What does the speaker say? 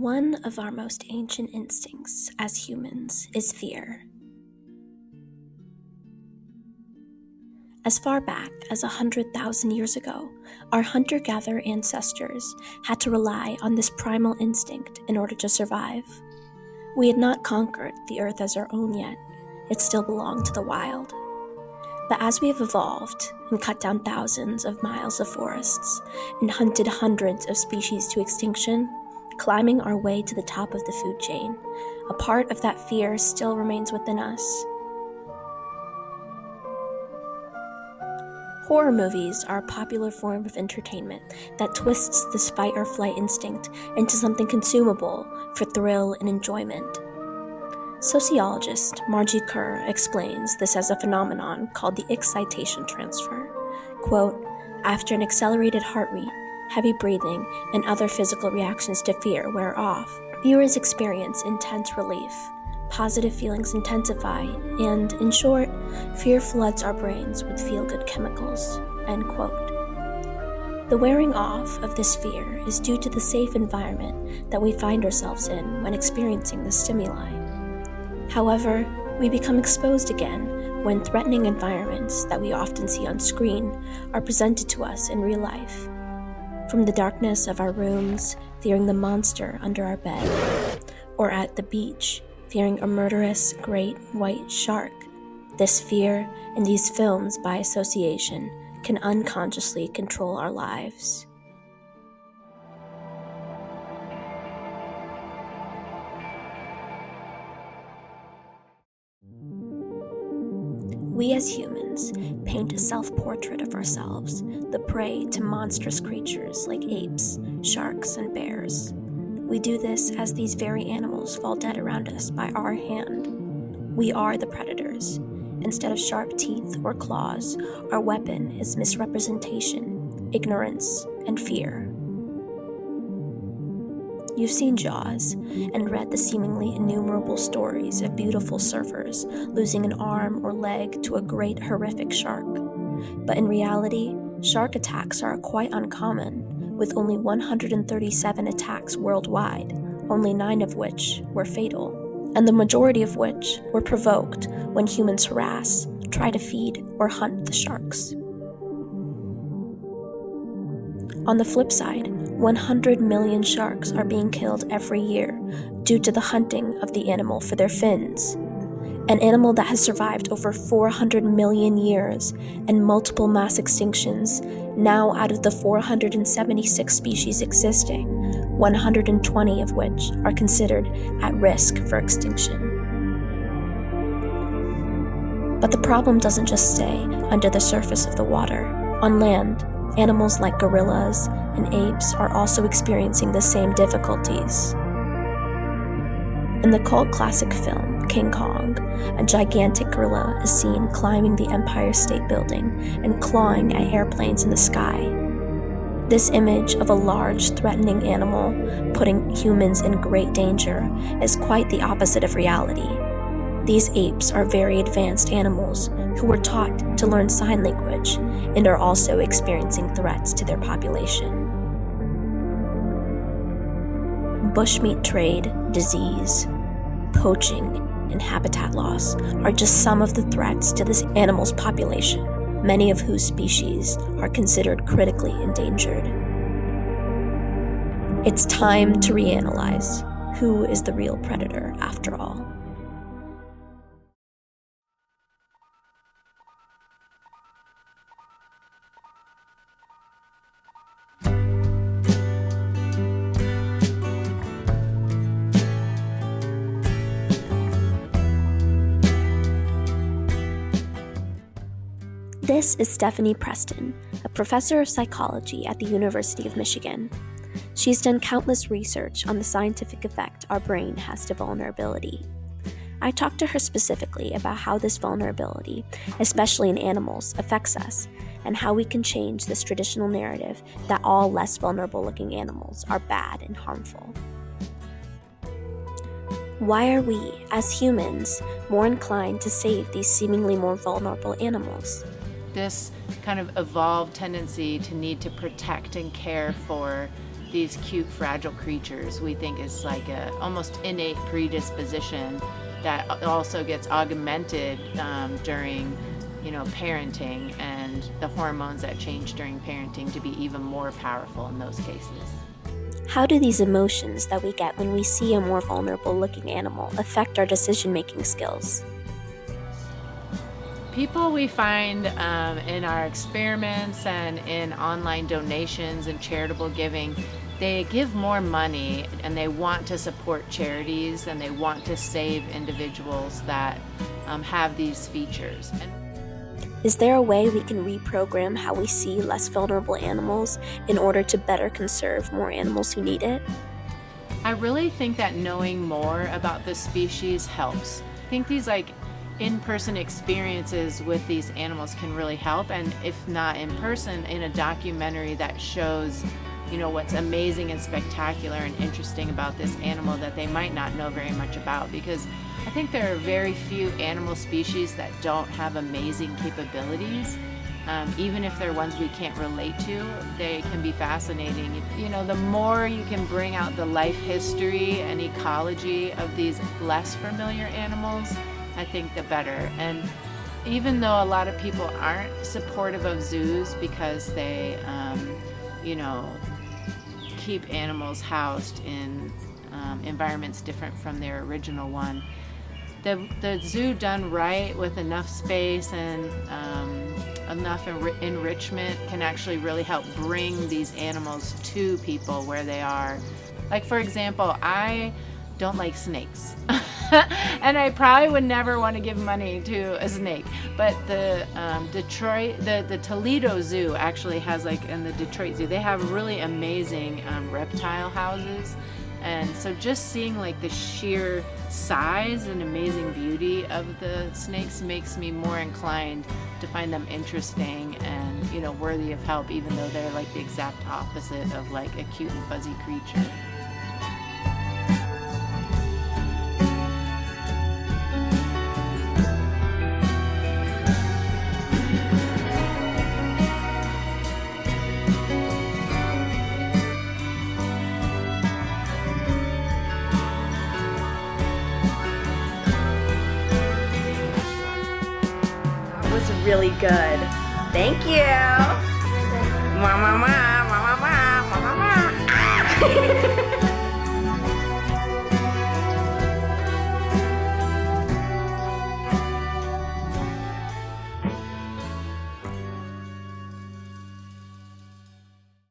One of our most ancient instincts as humans is fear. As far back as 100,000 years ago, our hunter-gatherer ancestors had to rely on this primal instinct in order to survive. We had not conquered the earth as our own yet. It still belonged to the wild. But as we have evolved and cut down thousands of miles of forests and hunted hundreds of species to extinction, climbing our way to the top of the food chain, a part of that fear still remains within us. Horror movies are a popular form of entertainment that twists this fight or flight instinct into something consumable for thrill and enjoyment. Sociologist Margie Kerr explains this as a phenomenon called the excitation transfer. Quote, after an accelerated heart rate, heavy breathing, and other physical reactions to fear wear off, viewers experience intense relief. Positive feelings intensify, and, in short, fear floods our brains with feel-good chemicals, end quote. The wearing off of this fear is due to the safe environment that we find ourselves in when experiencing the stimuli. However, we become exposed again when threatening environments that we often see on screen are presented to us in real life. From the darkness of our rooms, fearing the monster under our bed, or at the beach, fearing a murderous great white shark, this fear in these films by association can unconsciously control our lives. We as humans paint a self-portrait of ourselves, the prey to monstrous creatures like apes, sharks, and bears. We do this as these very animals fall dead around us by our hand. We are the predators. Instead of sharp teeth or claws, our weapon is misrepresentation, ignorance, and fear. You've seen Jaws and read the seemingly innumerable stories of beautiful surfers losing an arm or leg to a great horrific shark. But in reality, shark attacks are quite uncommon, with only 137 attacks worldwide, only 9 of which were fatal, and the majority of which were provoked when humans harass, try to feed, or hunt the sharks. On the flip side, 100 million sharks are being killed every year due to the hunting of the animal for their fins. An animal that has survived over 400 million years and multiple mass extinctions. Now, out of the 476 species existing, 120 of which are considered at risk for extinction. But the problem doesn't just stay under the surface of the water. On land, animals like gorillas and apes are also experiencing the same difficulties. In the cult classic film King Kong, a gigantic gorilla is seen climbing the Empire State Building and clawing at airplanes in the sky. This image of a large, threatening animal putting humans in great danger is quite the opposite of reality. These apes are very advanced animals who were taught to learn sign language and are also experiencing threats to their population. Bushmeat trade, disease, poaching, and habitat loss are just some of the threats to this animal's population, many of whose species are considered critically endangered. It's time to reanalyze who is the real predator after all. This is Stephanie Preston, a professor of psychology at the University of Michigan. She's done countless research on the scientific effect our brain has to vulnerability. I talked to her specifically about how this vulnerability, especially in animals, affects us, and how we can change this traditional narrative that all less vulnerable-looking animals are bad and harmful. Why are we, as humans, more inclined to save these seemingly more vulnerable animals? This kind of evolved tendency to need to protect and care for these cute, fragile creatures, we think is like a almost innate predisposition that also gets augmented during, parenting, and the hormones that change during parenting to be even more powerful in those cases. How do these emotions that we get when we see a more vulnerable looking animal affect our decision making skills? People we find in our experiments and in online donations and charitable giving, they give more money and they want to support charities and they want to save individuals that have these features. Is there a way we can reprogram how we see less vulnerable animals in order to better conserve more animals who need it? I really think that knowing more about the species helps. I think these in-person experiences with these animals can really help, and if not in person, in a documentary that shows what's amazing and spectacular and interesting about this animal that they might not know very much about, because I think there are very few animal species that don't have amazing capabilities. Even if they're ones we can't relate to, they can be fascinating. The more you can bring out the life history and ecology of these less familiar animals, I think the better. And even though a lot of people aren't supportive of zoos because they, keep animals housed in environments different from their original one, the zoo done right with enough space and enough enrichment can actually really help bring these animals to people where they are. Like, for example, I don't like snakes. And I probably would never want to give money to a snake. But the the Toledo Zoo actually has, in the Detroit Zoo, they have really amazing reptile houses. And so just seeing the sheer size and amazing beauty of the snakes makes me more inclined to find them interesting and, worthy of help, even though they're the exact opposite of a cute and fuzzy creature. Was really good. Thank you.